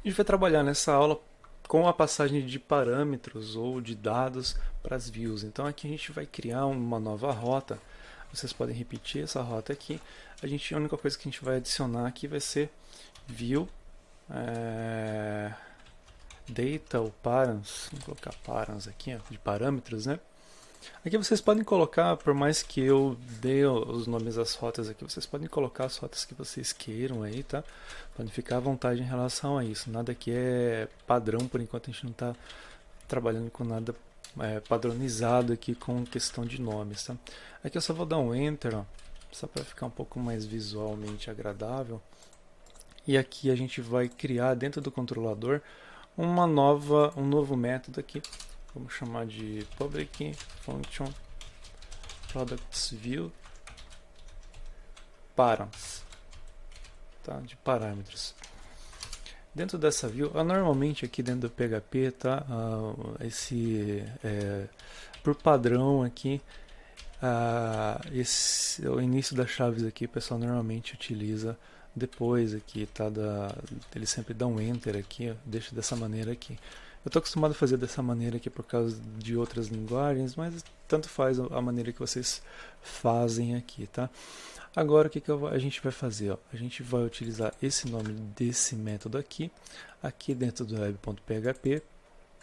A gente vai trabalhar nessa aula com a passagem de parâmetros ou de dados para as views. Então aqui a gente vai criar uma nova rota. Vocês podem repetir essa rota aqui. A única coisa que a gente vai adicionar aqui vai ser view data ou params. Vamos colocar params aqui, ó, de parâmetros, né? Aqui vocês podem colocar, por mais que eu dê os nomes das rotas aqui, vocês podem colocar as rotas que vocês queiram aí, tá? Podem ficar à vontade em relação a isso. Nada aqui é padrão, por enquanto a gente não está trabalhando com nada padronizado aqui com questão de nomes, tá? Aqui eu só vou dar um Enter, ó, só para ficar um pouco mais visualmente agradável. E aqui a gente vai criar dentro do controlador um novo método aqui. Vamos chamar de public function products view params, tá? De parâmetros. Dentro dessa view, normalmente aqui dentro do PHP, tá? Por padrão aqui, o início das chaves aqui, o pessoal normalmente utiliza depois aqui, tá? Ele sempre dá um enter aqui, ó, deixa dessa maneira aqui. Eu estou acostumado a fazer dessa maneira aqui por causa de outras linguagens, mas tanto faz a maneira que vocês fazem aqui, tá? Agora o que a gente vai fazer? Ó? A gente vai utilizar esse nome desse método aqui dentro do web.php.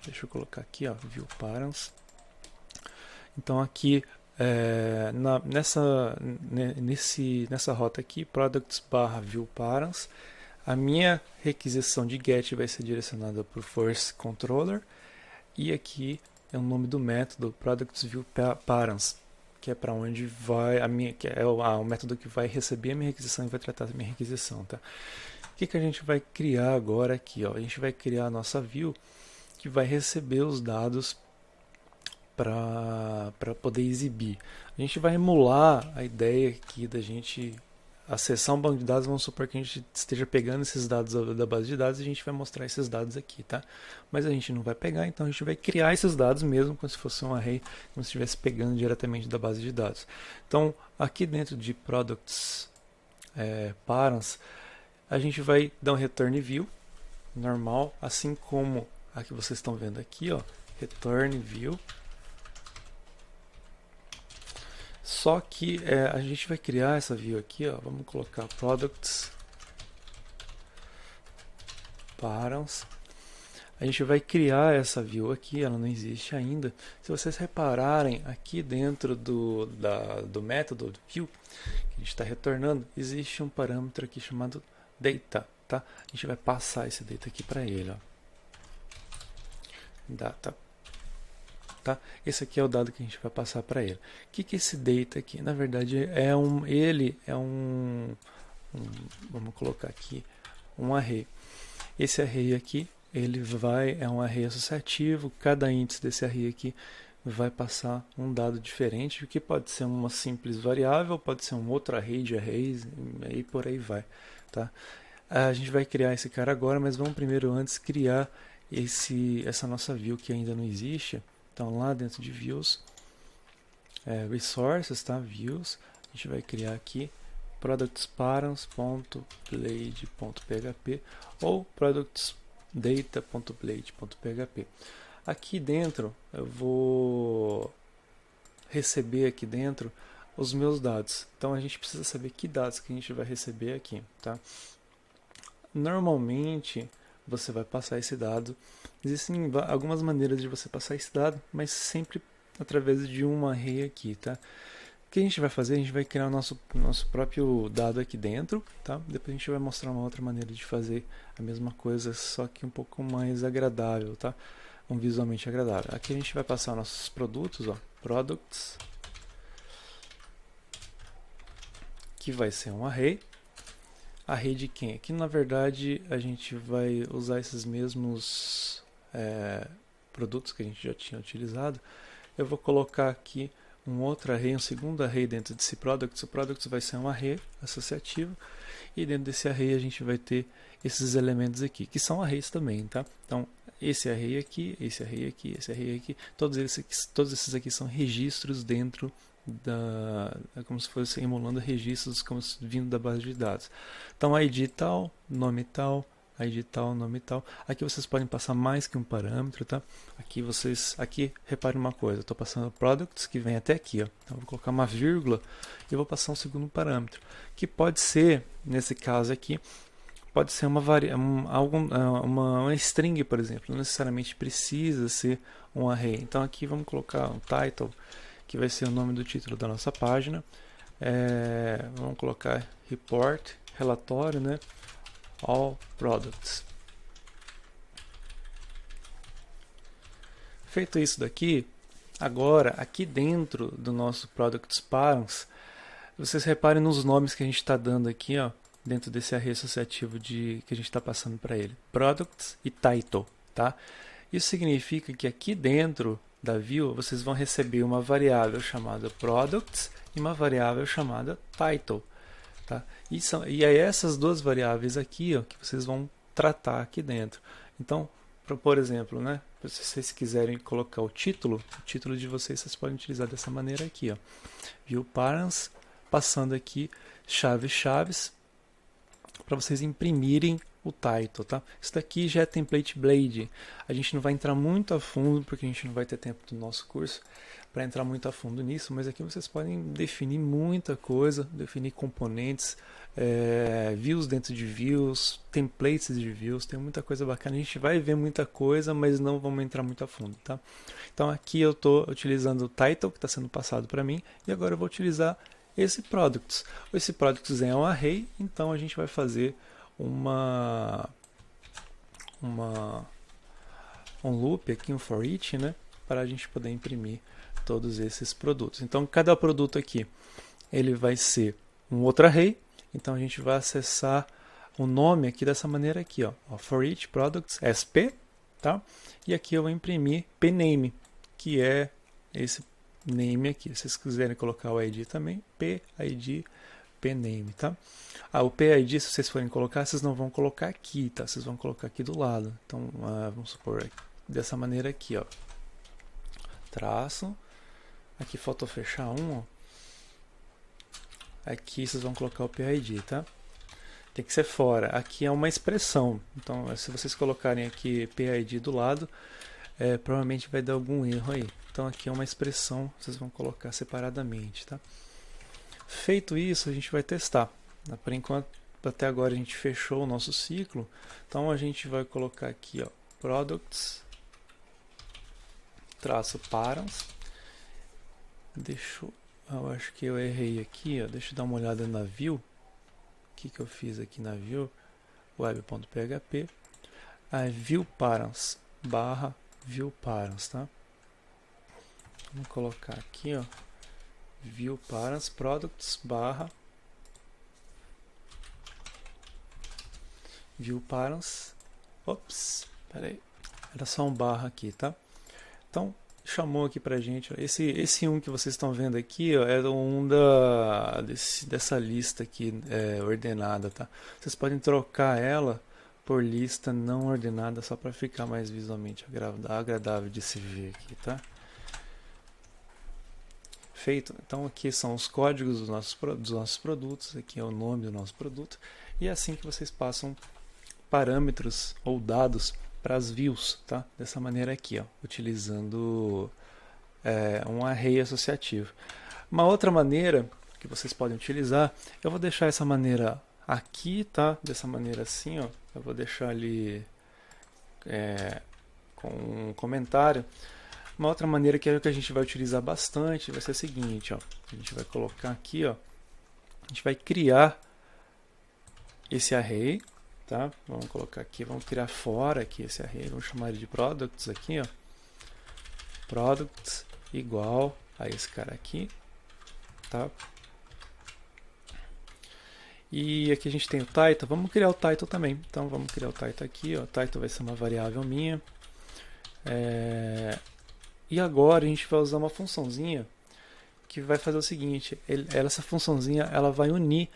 Deixa eu colocar aqui, ó, view params. Então aqui nessa rota aqui, products/view params, a minha requisição de get vai ser direcionada para o first controller e aqui é o nome do método products/view_params, que é para onde vai que é o método que vai receber a minha requisição e vai tratar da minha requisição, tá? O que a gente vai criar agora aqui, ó? A gente vai criar a nossa view que vai receber os dados para poder exibir. A gente vai emular a ideia aqui da gente acessar um banco de dados. Vamos supor que a gente esteja pegando esses dados da base de dados e a gente vai mostrar esses dados aqui, tá? Mas a gente não vai pegar, então a gente vai criar esses dados mesmo como se fosse um array, como se estivesse pegando diretamente da base de dados. Então, aqui dentro de products params, a gente vai dar um return view normal, assim como a que vocês estão vendo aqui, ó, return view. Só que a gente vai criar essa view aqui, ó, vamos colocar products params. A gente vai criar essa view aqui, ela não existe ainda. Se vocês repararem aqui dentro do método do view que a gente está retornando, existe um parâmetro aqui chamado data, tá? A gente vai passar esse data aqui para ele, ó. Data. Tá? Esse aqui é o dado que a gente vai passar para ele. O que é esse data aqui? Na verdade, vamos colocar aqui um array. Esse array aqui, é um array associativo. Cada índice desse array aqui vai passar um dado diferente, que pode ser uma simples variável, pode ser um outro array de arrays, e por aí vai, tá? A gente vai criar esse cara agora, mas vamos primeiro antes criar essa nossa view que ainda não existe. Então lá dentro de views, resources, tá? Views, a gente vai criar aqui productsparams.blade.php ou productsdata.blade.php. Aqui dentro eu vou receber aqui dentro os meus dados. Então a gente precisa saber que dados que a gente vai receber aqui, tá? Normalmente você vai passar esse dado. Existem algumas maneiras de você passar esse dado, mas sempre através de um array aqui, tá? O que a gente vai fazer? A gente vai criar o nosso próprio dado aqui dentro, tá? Depois a gente vai mostrar uma outra maneira de fazer a mesma coisa, só que um pouco mais agradável, tá? Visualmente agradável. Aqui a gente vai passar nossos produtos, ó, products, que vai ser um array. Array de quem? Aqui na verdade a gente vai usar esses mesmos produtos que a gente já tinha utilizado. Eu vou colocar aqui um outro array, um segundo array dentro desse products. O products vai ser um array associativo e dentro desse array a gente vai ter esses elementos aqui, que são arrays também, tá? Então, esse array aqui, esse array aqui, esse array aqui, todos esses aqui são registros dentro como se fosse emulando registros como se vindo da base de dados. Então, ID tal, nome tal, ID tal, nome tal. Aqui vocês podem passar mais que um parâmetro, tá? Aqui reparem uma coisa, eu estou passando products que vem até aqui, ó. Então eu vou colocar uma vírgula e eu vou passar um segundo parâmetro, que pode ser, nesse caso aqui, pode ser uma string, por exemplo, não necessariamente precisa ser um array. Então aqui vamos colocar um title, que vai ser o nome do título da nossa página. Vamos colocar report, relatório, né? All products. Feito isso daqui, agora aqui dentro do nosso products params, vocês reparem nos nomes que a gente está dando aqui, ó, dentro desse array associativo que a gente está passando para ele, products e title, tá? Isso significa que aqui dentro da view vocês vão receber uma variável chamada products e uma variável chamada title. Tá? E é essas duas variáveis aqui, ó, que vocês vão tratar aqui dentro. Então, por exemplo, né, se vocês quiserem colocar o título de vocês podem utilizar dessa maneira aqui. Ó. View params, passando aqui chaves, para vocês imprimirem o title. Tá? Isso daqui já é template blade. A gente não vai entrar muito a fundo, porque a gente não vai ter tempo do nosso curso para entrar muito a fundo nisso, mas aqui vocês podem definir muita coisa, definir componentes, views dentro de views, templates de views, tem muita coisa bacana. A gente vai ver muita coisa, mas não vamos entrar muito a fundo. Tá? Então aqui eu estou utilizando o title que está sendo passado para mim, e agora eu vou utilizar esse products. Esse products é um array, então a gente vai fazer um loop aqui, um for each, né, para a gente poder imprimir todos esses produtos. Então cada produto aqui ele vai ser um outro array, então a gente vai acessar o nome aqui dessa maneira aqui, ó, for each products sp, tá? E aqui eu vou imprimir pname, que é esse name aqui. Se vocês quiserem colocar o ID também, PID pname, tá? O PID, se vocês forem colocar, vocês não vão colocar aqui, tá? Vocês vão colocar aqui do lado. Então, vamos supor dessa maneira aqui, ó. Traço. Aqui faltou fechar um, ó. Aqui vocês vão colocar o PID, tá? Tem que ser fora. Aqui é uma expressão. Então, se vocês colocarem aqui PID do lado, provavelmente vai dar algum erro aí. Então, aqui é uma expressão, vocês vão colocar separadamente, tá? Feito isso, a gente vai testar. Por enquanto, até agora a gente fechou o nosso ciclo. Então, a gente vai colocar aqui, ó, products, traço params. Eu acho que eu errei aqui, ó. Deixa eu dar uma olhada na view. O que eu fiz aqui na view? Web.php. View params barra view params, tá? Vamos colocar aqui, ó, view params products barra view params. Ops, peraí, era só um barra aqui, tá? Então chamou aqui pra gente, ó, esse um que vocês estão vendo aqui, ó, é um dessa lista aqui ordenada, tá? Vocês podem trocar ela por lista não ordenada só para ficar mais visualmente agradável de se ver aqui, tá? Feito. Então aqui são os códigos dos nossos produtos, aqui é o nome do nosso produto, e é assim que vocês passam parâmetros ou dados para as views, tá? Dessa maneira aqui, ó, utilizando um array associativo. Uma outra maneira que vocês podem utilizar, eu vou deixar essa maneira aqui, tá? Dessa maneira assim, ó, eu vou deixar ali com um comentário. Uma outra maneira que é o que a gente vai utilizar bastante vai ser a seguinte, ó, a gente vai colocar aqui, ó, a gente vai criar esse array, tá? Vamos colocar aqui, vamos criar fora aqui esse array, vamos chamar ele de products aqui, ó, products igual a esse cara aqui, tá? E aqui a gente tem o title, vamos criar o title também, então vamos criar o title aqui, ó, o title vai ser uma variável minha. E agora a gente vai usar uma funçãozinha que vai fazer o seguinte, essa funçãozinha ela vai unir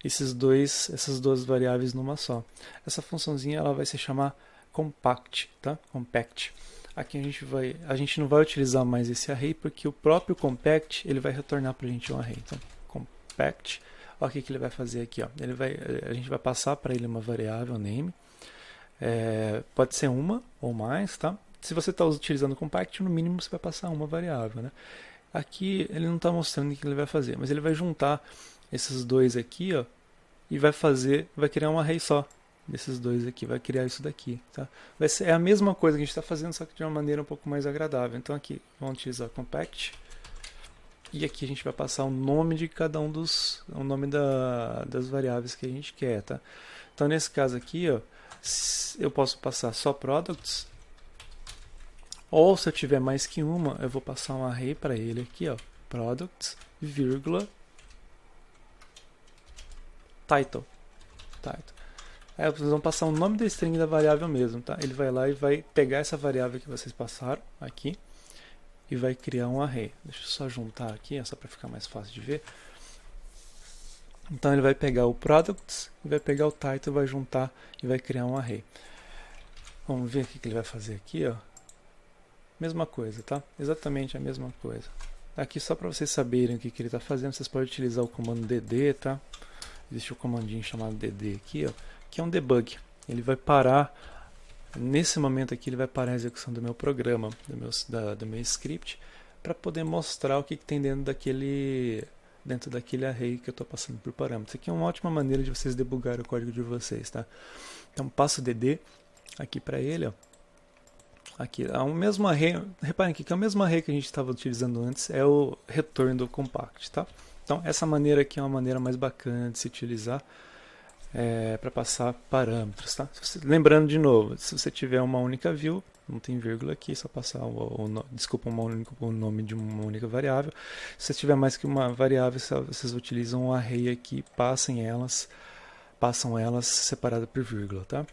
essas duas variáveis numa só. Essa funçãozinha ela vai se chamar compact, tá? Compact. Aqui a gente não vai utilizar mais esse array porque o próprio compact ele vai retornar para a gente um array. Então, compact, Olha o que ele vai fazer aqui. Ó. A gente vai passar para ele uma variável name. Pode ser uma ou mais, tá? Se você está utilizando o compact, no mínimo você vai passar uma variável, né? Aqui ele não está mostrando o que ele vai fazer, mas ele vai juntar esses dois aqui, ó, e vai criar um array só desses dois aqui, vai criar isso daqui, tá? É a mesma coisa que a gente está fazendo, só que de uma maneira um pouco mais agradável. Então aqui vamos utilizar compact e aqui a gente vai passar o nome de cada o nome das variáveis que a gente quer, tá? Então nesse caso aqui, ó, eu posso passar só products, ou se eu tiver mais que uma, eu vou passar um array para ele aqui, ó, products, vírgula, title. Aí vocês vão passar o nome da string da variável mesmo, tá? Ele vai lá e vai pegar essa variável que vocês passaram aqui e vai criar um array. Deixa eu só juntar aqui, só para ficar mais fácil de ver. Então ele vai pegar o products, vai pegar o title, vai juntar e vai criar um array. Vamos ver o que ele vai fazer aqui, ó. Mesma coisa, tá? Exatamente a mesma coisa. Aqui só para vocês saberem o que ele está fazendo, vocês podem utilizar o comando dd, tá? Existe um comandinho chamado dd aqui, ó, que é um debug. Ele vai parar, nesse momento aqui, ele vai parar a execução do meu programa, do meu script, para poder mostrar o que tem dentro daquele array que eu estou passando por parâmetros. Aqui é uma ótima maneira de vocês debugar o código de vocês, tá? Então, passo o dd aqui para ele, ó. Aqui, é o mesmo array, reparem aqui que é o mesmo array que a gente estava utilizando antes, é o return do compact, tá? Então, essa maneira aqui é uma maneira mais bacana de se utilizar para passar parâmetros, tá? Lembrando de novo, se você tiver uma única view, não tem vírgula aqui, só passar o nome de uma única variável. Se você tiver mais que uma variável, vocês utilizam um array aqui, passam elas separadas por vírgula, tá?